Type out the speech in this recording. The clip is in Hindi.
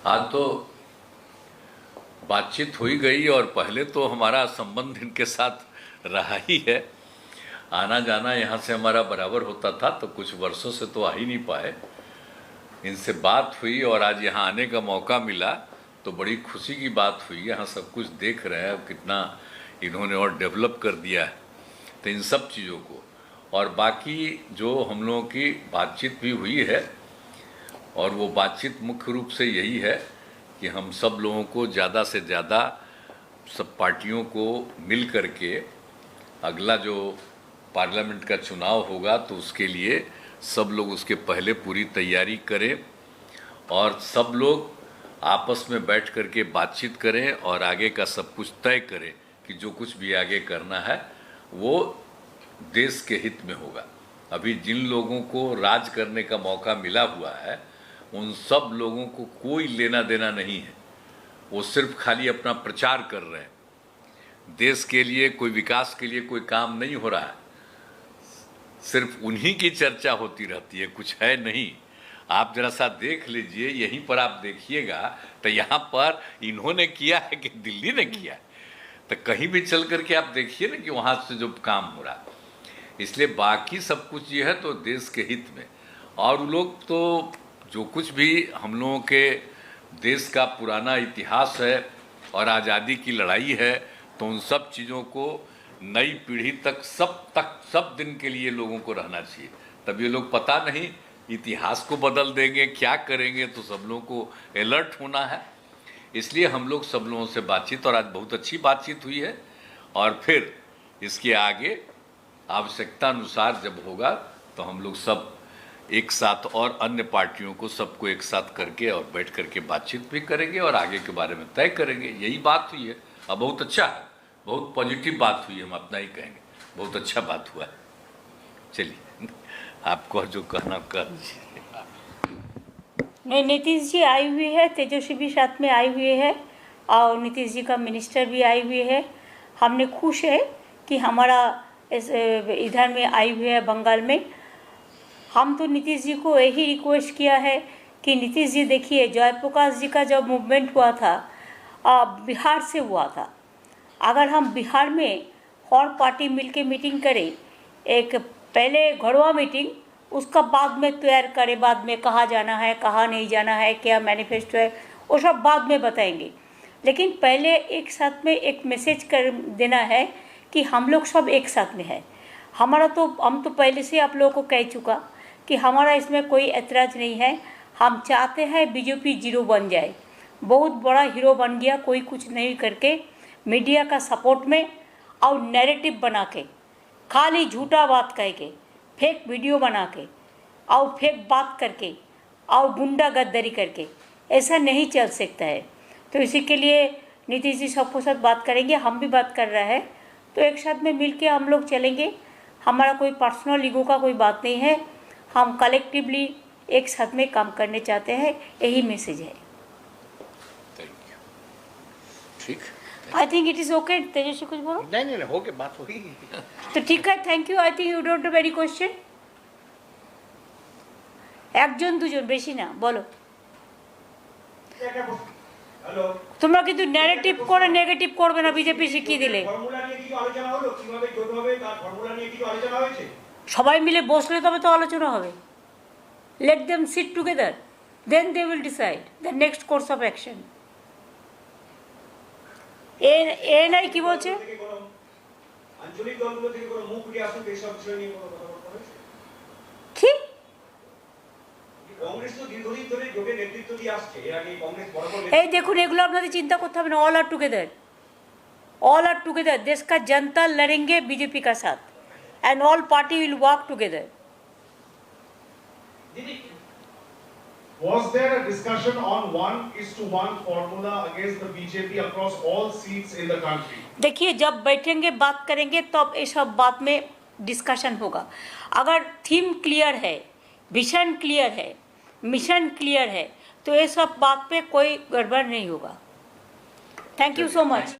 आज तो बातचीत हो ही गई और पहले तो हमारा संबंध इनके साथ रहा ही है। आना जाना यहाँ से हमारा बराबर होता था, तो कुछ वर्षों से तो आ ही नहीं पाए। इनसे बात हुई और आज यहाँ आने का मौका मिला तो बड़ी खुशी की बात हुई। यहाँ सब कुछ देख रहे हैं कितना इन्होंने और डेवलप कर दिया है, तो इन सब चीज़ों को और बाकी जो हम लोगों की बातचीत भी हुई है, और वो बातचीत मुख्य रूप से यही है कि हम सब लोगों को ज़्यादा से ज़्यादा सब पार्टियों को मिल करके अगला जो पार्लियामेंट का चुनाव होगा तो उसके लिए सब लोग उसके पहले पूरी तैयारी करें और सब लोग आपस में बैठ करके बातचीत करें और आगे का सब कुछ तय करें कि जो कुछ भी आगे करना है वो देश के हित में होगा। अभी जिन लोगों को राज करने का मौका मिला हुआ है उन सब लोगों को कोई लेना देना नहीं है। वो सिर्फ खाली अपना प्रचार कर रहे हैं। देश के लिए कोई विकास के लिए कोई काम नहीं हो रहा है, सिर्फ उन्हीं की चर्चा होती रहती है, कुछ है नहीं। आप जरा सा देख लीजिए, यहीं पर आप देखिएगा तो यहाँ पर इन्होंने किया है कि दिल्ली ने किया है, तो कहीं भी चल करके आप देखिए ना कि वहाँ से जो काम हो रहा है। इसलिए बाकी सब कुछ ये है तो देश के हित में। और वो लोग तो जो कुछ भी हम लोगों के देश का पुराना इतिहास है और आज़ादी की लड़ाई है, तो उन सब चीज़ों को नई पीढ़ी तक सब दिन के लिए लोगों को रहना चाहिए। तब ये लोग पता नहीं इतिहास को बदल देंगे, क्या करेंगे, तो सब लोगों को अलर्ट होना है। इसलिए हम लोग सब लोगों से बातचीत, और आज बहुत अच्छी बातचीत हुई है। और फिर इसके आगे आवश्यकता अनुसार जब होगा तो हम लोग सब एक साथ और अन्य पार्टियों को सबको एक साथ करके और बैठ करके बातचीत भी करेंगे और आगे के बारे में तय करेंगे। यही बात हुई है। अब बहुत अच्छा है, बहुत पॉजिटिव बात हुई है, हम अपना ही कहेंगे, बहुत अच्छा बात हुआ है। चलिए आपको जो कहना कर दीजिए। नहीं, नीतीश जी आई हुई है, तेजस्वी भी साथ में आई हुई है और नीतीश जी का मिनिस्टर भी आई हुई है। हमने खुश है कि हमारा इधर में आई हुई है बंगाल में। हम तो नीतीश जी को यही रिक्वेस्ट किया है कि नीतीश जी देखिए, जयप्रकाश जी का जब मूवमेंट हुआ था बिहार से हुआ था। अगर हम बिहार में और पार्टी मिलके मीटिंग करें, एक पहले घरवा मीटिंग, उसका बाद में तैयार करें, बाद में कहाँ जाना है कहाँ नहीं जाना है, क्या मैनिफेस्टो है, वो सब बाद में बताएंगे। लेकिन पहले एक साथ में एक मैसेज कर देना है कि हम लोग सब एक साथ में है। हम तो पहले से आप लोगों को कह चुका कि हमारा इसमें कोई ऐतराज़ नहीं है। हम चाहते हैं बीजेपी जीरो बन जाए, बहुत बड़ा हीरो बन गया, कोई कुछ नहीं करके मीडिया का सपोर्ट में और नैरेटिव बना के, खाली झूठा बात कह के, फेक वीडियो बना के और फेक बात करके और गुंडा गद्दारी करके, ऐसा नहीं चल सकता है। तो इसी के लिए नीतीश जी सबको साथ बात करेंगे, हम भी बात कर रहे हैं, तो एक साथ में मिल के हम लोग चलेंगे। हमारा कोई पर्सनल ईगो का कोई बात नहीं है, हम कलेक्टिवली एक साथ में काम करने चाहते हैं, यही मैसेज है। ठीक, I think it is okay. Tejashwi कुछ बोलो। नहीं हो गया, बात होगी तो ठीक है, thank you. I think you don't have any question. একজন দুজন বেশি না, বলো। তোমরা কিন্তু ন্যারেটিভ করে নেগেটিভ করবে না, বিজেপি শিখিয়ে দিলে। সবাই মিলে বসলে তবে তো আলোচনা হবে। Let them sit together, then they will decide the next course of action. এ নাই কি বলছে, আঞ্চলিক দলগুলো থেকে কোনো মুখ উঠে আসুক এই সব বিষয় নিয়ে কোনো কথা বলা হয়েছে কি? কংগ্রেস তো দীর্ঘদিন ধরে জোটের নেতৃত্ব দিয়ে আসছে, এর আগে কংগ্রেস বড় বড় এই দেখুন, এগুলো আপনাদের চিন্তা করতে হবে না। All are together, all are together. देश का जनता लड़ेंगे बीजेपी का साथ and all party will work together. Was there a discussion on 1:1 formula against the BJP across all seats in the country? देखिए, जब बैठेंगे बात करेंगे तब ये सब बात में डिस्कशन होगा। अगर थीम क्लियर है, विजन क्लियर है, मिशन क्लियर है, तो ये सब बात पे कोई गड़बड़ नहीं होगा। Thank you so much.